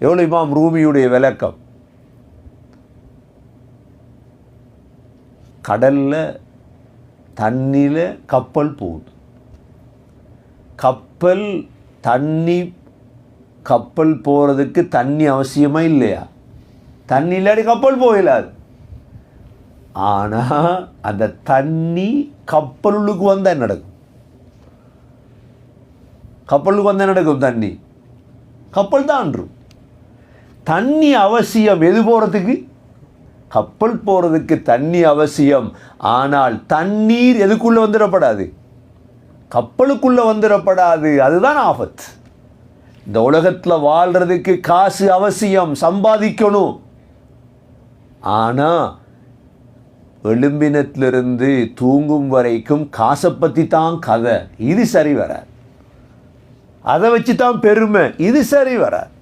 எவ்வளோ இமாம் ரூமியுடைய விளக்கம். கடலில் தண்ணியில் கப்பல் போகுது. கப்பல் போகிறதுக்கு தண்ணி அவசியமா இல்லையா? தண்ணி இல்லாட்டி கப்பல் போயிடாது. ஆனால் அந்த தண்ணி கப்பலுக்கு வந்தால் என்ன நடக்கும்? கப்பலுக்கு வந்தால் நடக்கும் தண்ணி கப்பல் தான். தண்ணி அவசியம் எது போகிறதுக்கு? கப்பல் போகிறதுக்கு தண்ணி அவசியம். ஆனால் தண்ணீர் எதுக்குள்ளே வந்துடப்படாது? கப்பலுக்குள்ளே வந்துடப்படாது. அதுதான் ஆபத்து. இந்த உலகத்தில் வாழ்கிறதுக்கு காசு அவசியம், சம்பாதிக்கணும். ஆனால் எழும்பினத்திலிருந்து தூங்கும் வரைக்கும் காசை பற்றி தான் கதை. இது சரி வராது. அதை வச்சு தான் பெருமை. இது சரி வராது.